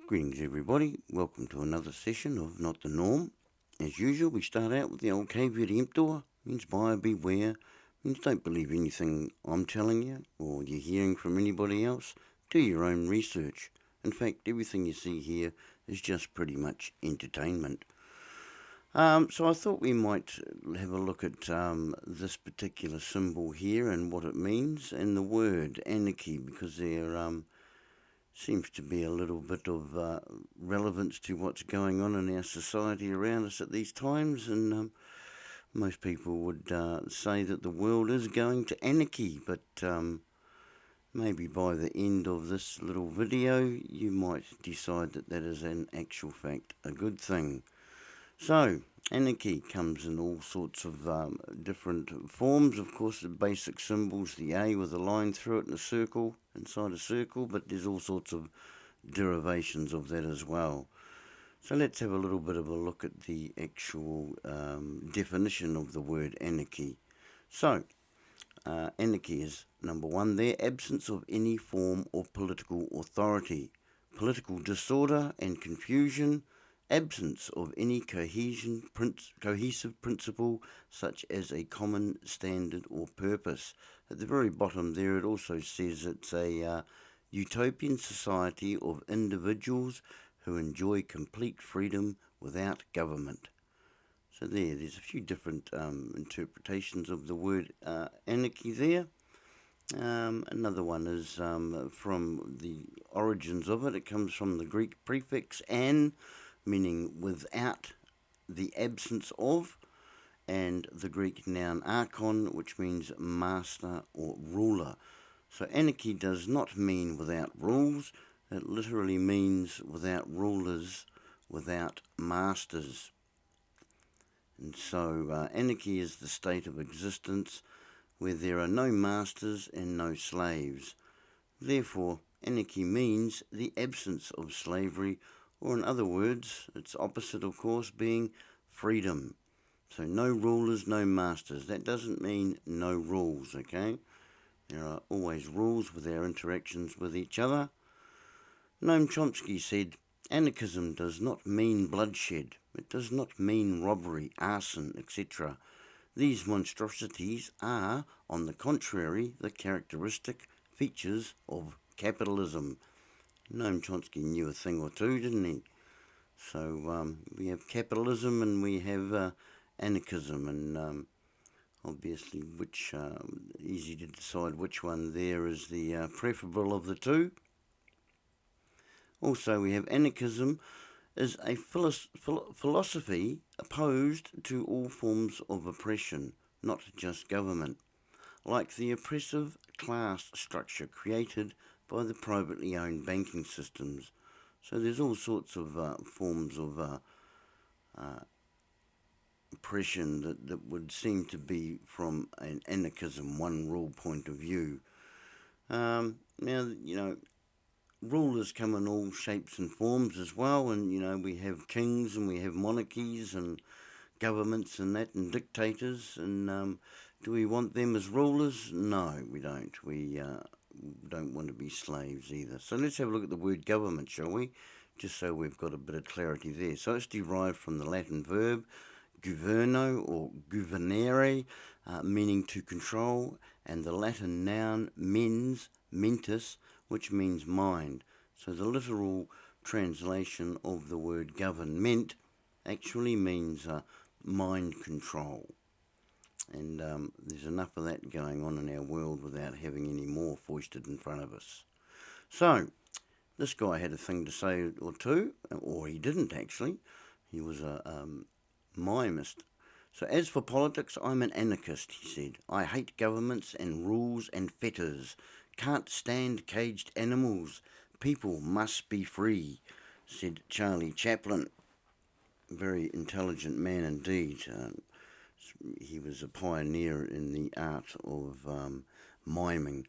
Greetings, everybody. Welcome to another session of Not the Norm. As usual, we start out with the old caveat emptor, means buyer beware, means don't believe anything I'm telling you or you're hearing from anybody else. Do your own research. In fact, everything you see here is just pretty much entertainment. So I thought we might have a look at this particular symbol here and what it means, and the word anarchy, because there seems to be a little bit of relevance to what's going on in our society around us at these times, and most people would say that the world is going to anarchy, but maybe by the end of this little video you might decide that that is in actual fact a good thing. So, anarchy comes in all sorts of different forms. Of course, the basic symbols, the A with a line through it and a circle inside a circle, but there's all sorts of derivations of that as well. So let's have a little bit of a look at the actual definition of the word anarchy. So, anarchy is number one there, absence of any form of political authority, political disorder and confusion, absence of any cohesive principle such as a common standard or purpose. At the very bottom there it also says it's a utopian society of individuals who enjoy complete freedom without government. So there's a few different interpretations of the word anarchy there. Another one is from the origins of it. It comes from the Greek prefix an, meaning without, the absence of, and the Greek noun archon, which means master or ruler. So anarchy does not mean without rules. It literally means without rulers, without masters. And so anarchy is the state of existence where there are no masters and no slaves. Therefore, anarchy means the absence of slavery, or in other words, its opposite, of course, being freedom. So no rulers, no masters. That doesn't mean no rules, okay? There are always rules with our interactions with each other. Noam Chomsky said, anarchism does not mean bloodshed. It does not mean robbery, arson, etc. These monstrosities are, on the contrary, the characteristic features of capitalism. Noam Chomsky knew a thing or two, didn't he? So we have capitalism and we have anarchism, and obviously easy to decide which one there is the preferable of the two. Also, we have anarchism is a philosophy opposed to all forms of oppression, not just government, like the oppressive class structure created by the privately owned banking systems. So there's all sorts of forms of oppression that would seem to be from an anarchism, one rule point of view. Now, rulers come in all shapes and forms as well, and we have kings and we have monarchies and governments and that, and dictators, and do we want them as rulers? No, we don't. We don't want to be slaves either. So let's have a look at the word government, shall we? Just so we've got a bit of clarity there. So it's derived from the Latin verb governo or governere, meaning to control, and the Latin noun mens, mentis, which means mind. So the literal translation of the word government actually means mind control. And there's enough of that going on in our world without having any more foisted in front of us. So, this guy had a thing to say or two, or he didn't actually. He was a mimist. So as for politics, I'm an anarchist, he said. I hate governments and rules and fetters. Can't stand caged animals. People must be free, said Charlie Chaplin. Very intelligent man indeed. He was a pioneer in the art of miming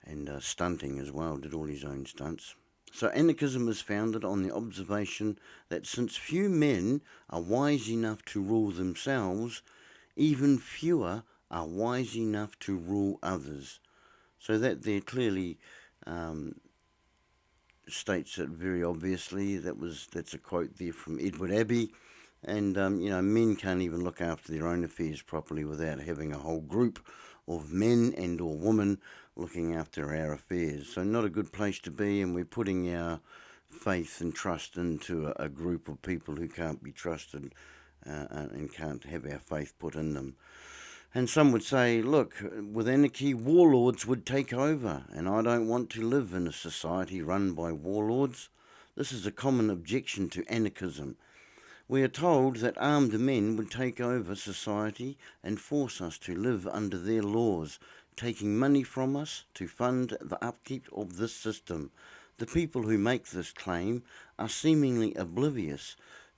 and stunting as well, did all his own stunts. So anarchism is founded on the observation that since few men are wise enough to rule themselves, even fewer are wise enough to rule others. So that there clearly states it very obviously. That's a quote there from Edward Abbey. And men can't even look after their own affairs properly without having a whole group of men and or women looking after our affairs. So not a good place to be, and we're putting our faith and trust into a group of people who can't be trusted and can't have our faith put in them. And some would say, look, with anarchy, warlords would take over, and I don't want to live in a society run by warlords. This is a common objection to anarchism. We are told that armed men would take over society and force us to live under their laws, taking money from us to fund the upkeep of this system. The people who make this claim are seemingly oblivious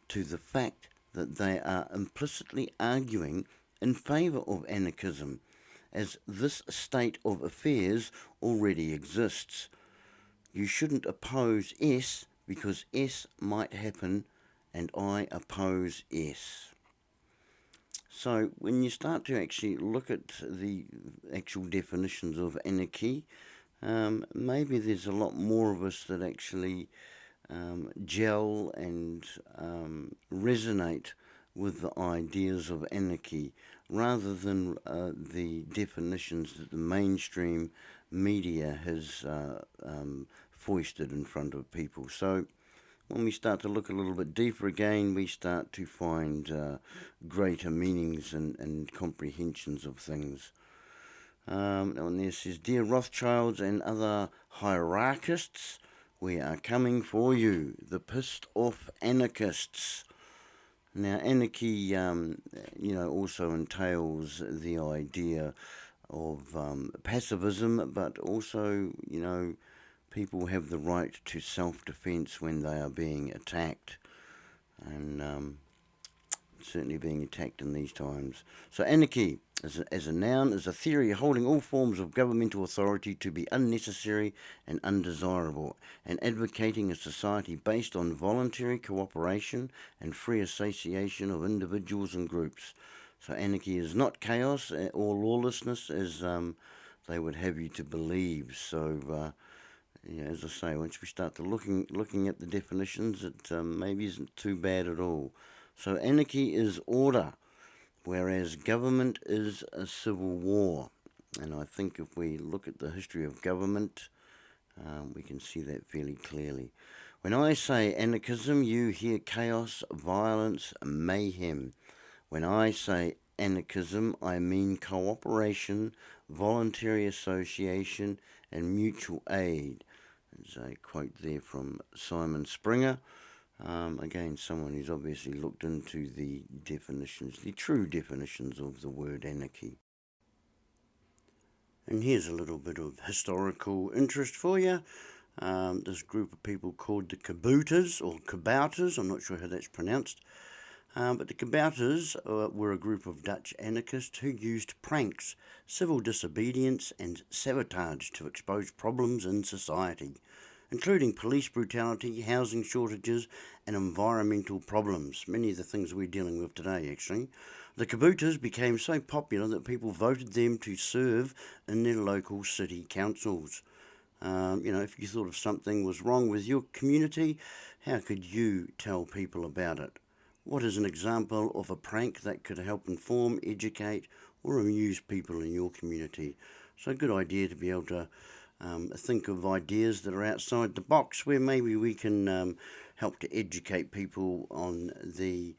to the fact that they are implicitly arguing in favour of anarchism, as this state of affairs already exists. You shouldn't oppose S because S might happen, and I oppose S. So when you start to actually look at the actual definitions of anarchy, maybe there's a lot more of us that actually gel and resonate with the ideas of anarchy rather than the definitions that the mainstream media has foisted in front of people. So when we start to look a little bit deeper again, we start to find greater meanings and comprehensions of things. And there says, Dear Rothschilds and other hierarchists, we are coming for you, the pissed off anarchists. Now, anarchy, also entails the idea of pacifism, but also, people have the right to self-defense when they are being attacked, and certainly being attacked in these times. So anarchy, as a noun, is a theory holding all forms of governmental authority to be unnecessary and undesirable, and advocating a society based on voluntary cooperation and free association of individuals and groups. So anarchy is not chaos or lawlessness, as they would have you to believe. So as I say, once we start to looking at the definitions, it maybe isn't too bad at all. So anarchy is order, whereas government is a civil war. And I think if we look at the history of government, we can see that fairly clearly. When I say anarchism, you hear chaos, violence, mayhem. When I say anarchism, I mean cooperation, voluntary association, and mutual aid. There's a quote there from Simon Springer. Again, someone who's obviously looked into the definitions, the true definitions of the word anarchy. And here's a little bit of historical interest for you. This group of people called the Kabouters, or Kabouters, I'm not sure how that's pronounced. But the Kabouters were a group of Dutch anarchists who used pranks, civil disobedience, and sabotage to expose problems in society, including police brutality, housing shortages, and environmental problems. Many of the things we're dealing with today, actually. The Kabouters became so popular that people voted them to serve in their local city councils. If you thought if something was wrong with your community, how could you tell people about it? What is an example of a prank that could help inform, educate, or amuse people in your community? So a good idea to be able to think of ideas that are outside the box, where maybe we can help to educate people on the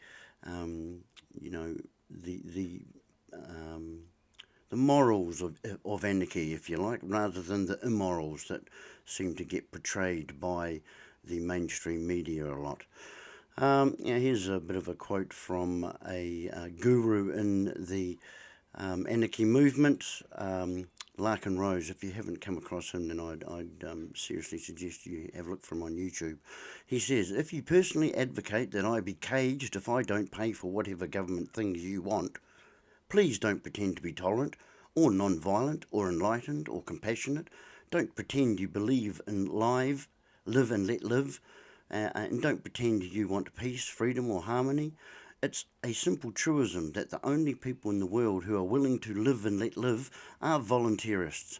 morals of anarchy, if you like, rather than the immorals that seem to get portrayed by the mainstream media a lot. Here's a bit of a quote from a guru in the anarchy movement, Larkin Rose. If you haven't come across him, then I'd seriously suggest you have a look for him on YouTube. He says, if you personally advocate that I be caged if I don't pay for whatever government things you want, please don't pretend to be tolerant or non-violent or enlightened or compassionate. Don't pretend you believe in live and let live, and don't pretend you want peace, freedom or harmony. It's a simple truism that the only people in the world who are willing to live and let live are voluntarists.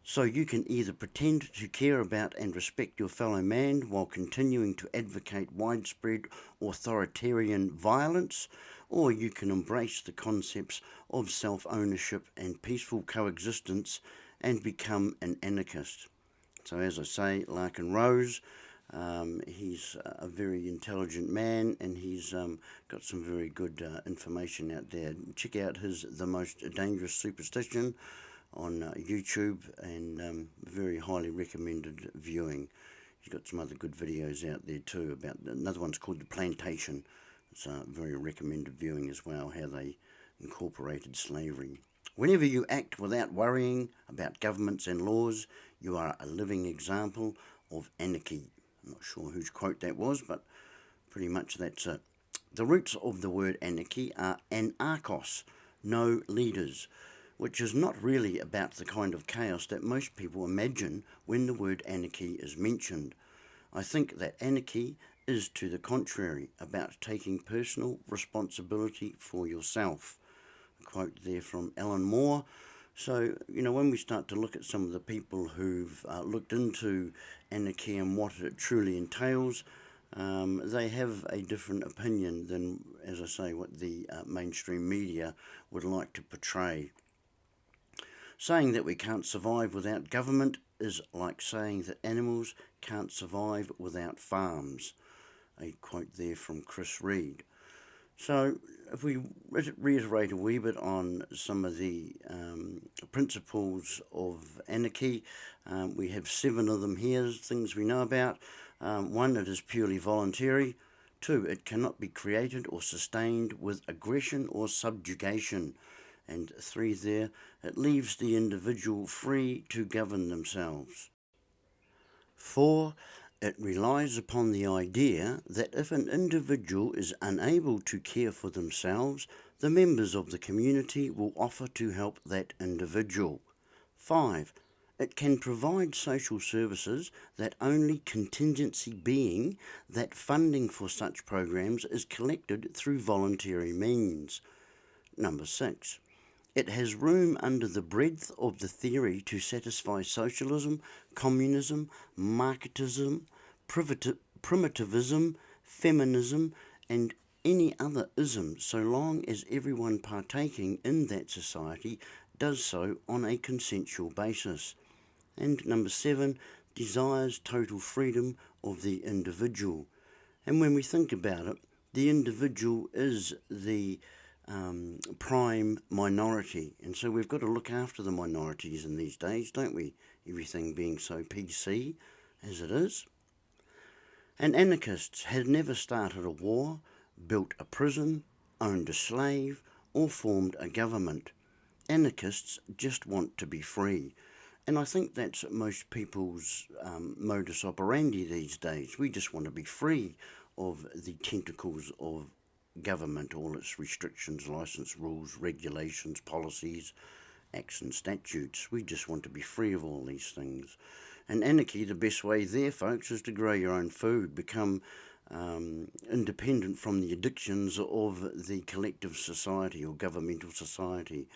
So you can either pretend to care about and respect your fellow man while continuing to advocate widespread authoritarian violence, or you can embrace the concepts of self-ownership and peaceful coexistence and become an anarchist. So as I say, Larkin Rose, he's a very intelligent man, and he's got some very good information out there. Check out his The Most Dangerous Superstition on YouTube, and very highly recommended viewing. He's got some other good videos out there too. About another one's called The Plantation. It's very recommended viewing as well, how they incorporated slavery. Whenever you act without worrying about governments and laws, you are a living example of anarchy. I'm not sure whose quote that was, but pretty much that's it. The roots of the word anarchy are anarchos, no leaders, which is not really about the kind of chaos that most people imagine when the word anarchy is mentioned. I think that anarchy is to the contrary, about taking personal responsibility for yourself. A quote there from Alan Moore. So, when we start to look at some of the people who've looked into anarchy and what it truly entails, they have a different opinion than, as I say, what the mainstream media would like to portray. Saying that we can't survive without government is like saying that animals can't survive without farms. A quote there from Chris Reed. So if we reiterate a wee bit on some of the principles of anarchy, we have 7 of them here, things we know about. 1, it is purely voluntary. 2, it cannot be created or sustained with aggression or subjugation. And 3 there, it leaves the individual free to govern themselves. 4, it relies upon the idea that if an individual is unable to care for themselves, the members of the community will offer to help that individual. 5, it can provide social services that only contingency being that funding for such programs is collected through voluntary means. Number 6, it has room under the breadth of the theory to satisfy socialism, communism, marketism, primitivism, feminism, and any other ism, so long as everyone partaking in that society does so on a consensual basis. And number 7, desires total freedom of the individual. And when we think about it, the individual is the prime minority, and so we've got to look after the minorities in these days, don't we? Everything being so PC as it is. And anarchists had never started a war, built a prison, owned a slave, or formed a government. Anarchists just want to be free. And I think that's most people's modus operandi these days. We just want to be free of the tentacles of government, all its restrictions, license, rules, regulations, policies, acts and statutes. We just want to be free of all these things. And anarchy, the best way there, folks, is to grow your own food, become independent from the addictions of the collective society or governmental society.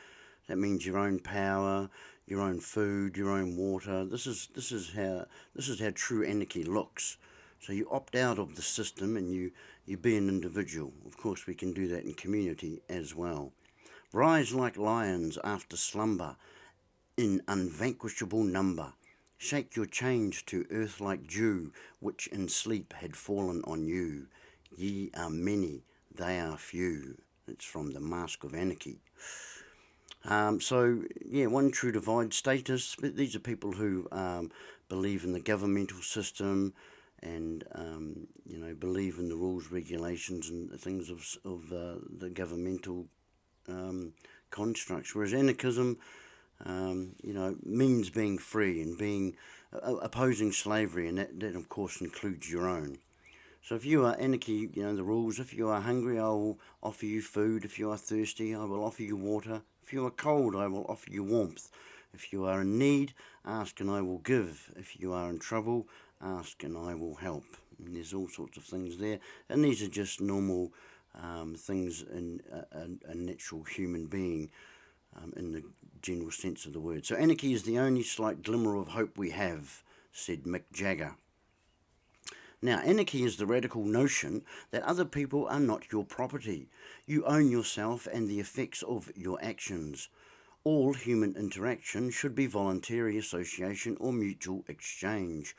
That means your own power, your own food, your own water. This is how true anarchy looks. So you opt out of the system and you be an individual. Of course, we can do that in community as well. Rise like lions after slumber, in unvanquishable number. Shake your chains to earth like dew, which in sleep had fallen on you. Ye are many, they are few. It's from The Mask of Anarchy. One true divide status. These are people who believe in the governmental system and believe in the rules, regulations, and things of the governmental constructs. Whereas anarchism, means being free and being opposing slavery, and that of course includes your own. So if you are anarchy, the rules. If you are hungry, I will offer you food. If you are thirsty, I will offer you water. If you are cold, I will offer you warmth. If you are in need, ask and I will give. If you are in trouble, ask and I will help. And there's all sorts of things there. And these are just normal things in a natural human being in the general sense of the word. So anarchy is the only slight glimmer of hope we have, said Mick Jagger. Now, anarchy is the radical notion that other people are not your property. You own yourself and the effects of your actions. All human interaction should be voluntary association or mutual exchange.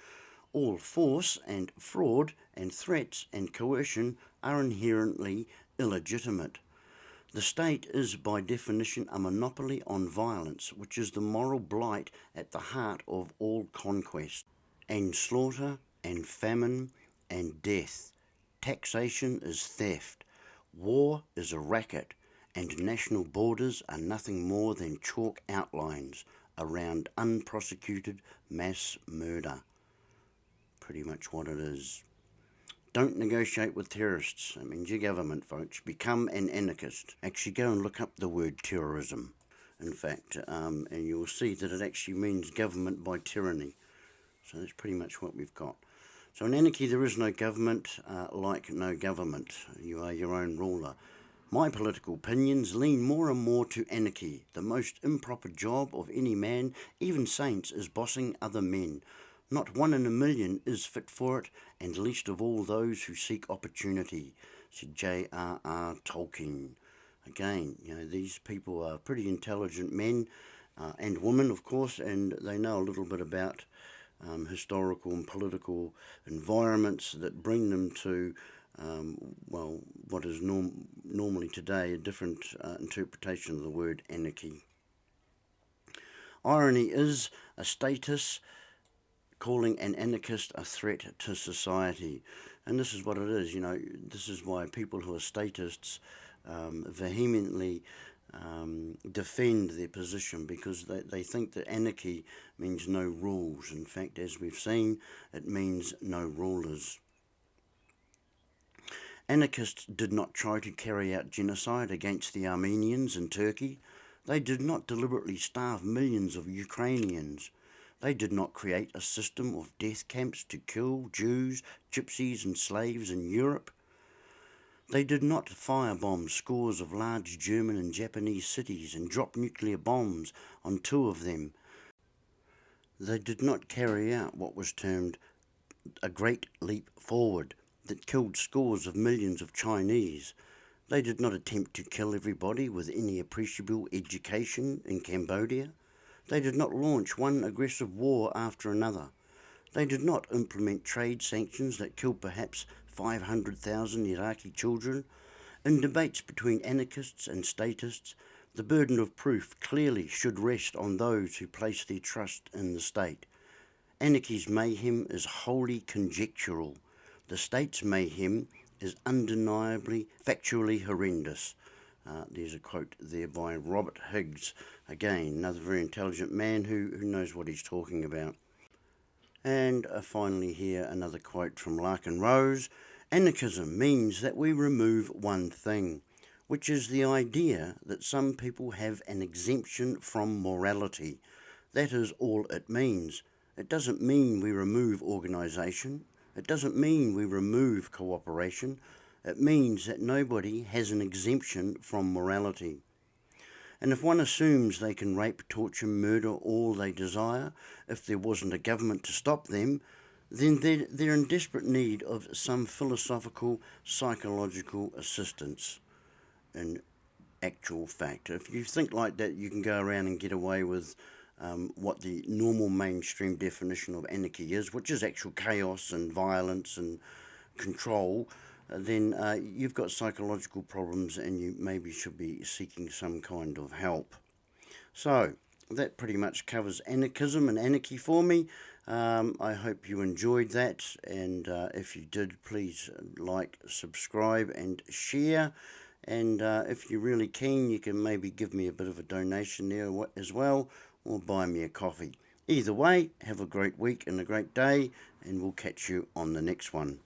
All force and fraud and threats and coercion are inherently illegitimate. The state is by definition a monopoly on violence, which is the moral blight at the heart of all conquest, and slaughter and famine and death. Taxation is theft. War is a racket, and national borders are nothing more than chalk outlines around unprosecuted mass murder. Pretty much what it is. Don't negotiate with terrorists. That means your government, folks. Become an anarchist. Actually, go and look up the word terrorism, in fact, and you'll see that it actually means government by tyranny. So that's pretty much what we've got. So in anarchy, there is no government, like no government. You are your own ruler. My political opinions lean more and more to anarchy. The most improper job of any man, even saints, is bossing other men. Not one in a million is fit for it, and least of all those who seek opportunity, said J.R.R. Tolkien. Again, these people are pretty intelligent men and women, of course, and they know a little bit about historical and political environments that bring them to, what is normally today a different interpretation of the word anarchy. Irony is a status calling an anarchist a threat to society. And this is what it is, this is why people who are statists vehemently defend their position, because they think that anarchy means no rules. In fact, as we've seen, it means no rulers. Anarchists did not try to carry out genocide against the Armenians in Turkey. They did not deliberately starve millions of Ukrainians. They did not create a system of death camps to kill Jews, gypsies and slaves in Europe. They did not firebomb scores of large German and Japanese cities and drop nuclear bombs on 2 of them. They did not carry out what was termed a Great Leap Forward that killed scores of millions of Chinese. They did not attempt to kill everybody with any appreciable education in Cambodia. They did not launch one aggressive war after another. They did not implement trade sanctions that killed perhaps 500,000 Iraqi children. In debates between anarchists and statists, the burden of proof clearly should rest on those who place their trust in the state. Anarchy's mayhem is wholly conjectural. The state's mayhem is undeniably, factually horrendous. There's a quote there by Robert Higgs. Again, another very intelligent man who knows what he's talking about. And finally here, another quote from Larkin Rose. Anarchism means that we remove one thing, which is the idea that some people have an exemption from morality. That is all it means. It doesn't mean we remove organisation. It doesn't mean we remove cooperation. It means that nobody has an exemption from morality. And if one assumes they can rape, torture, murder all they desire, if there wasn't a government to stop them, then they're in desperate need of some philosophical, psychological assistance. In actual fact, if you think like that, you can go around and get away with what the normal mainstream definition of anarchy is, which is actual chaos and violence and control, then you've got psychological problems and you maybe should be seeking some kind of help. So that pretty much covers anarchism and anarchy for me. I hope you enjoyed that, and if you did, please like, subscribe and share. And if you're really keen, you can maybe give me a bit of a donation there as well, or buy me a coffee. Either way, have a great week and a great day, and we'll catch you on the next one.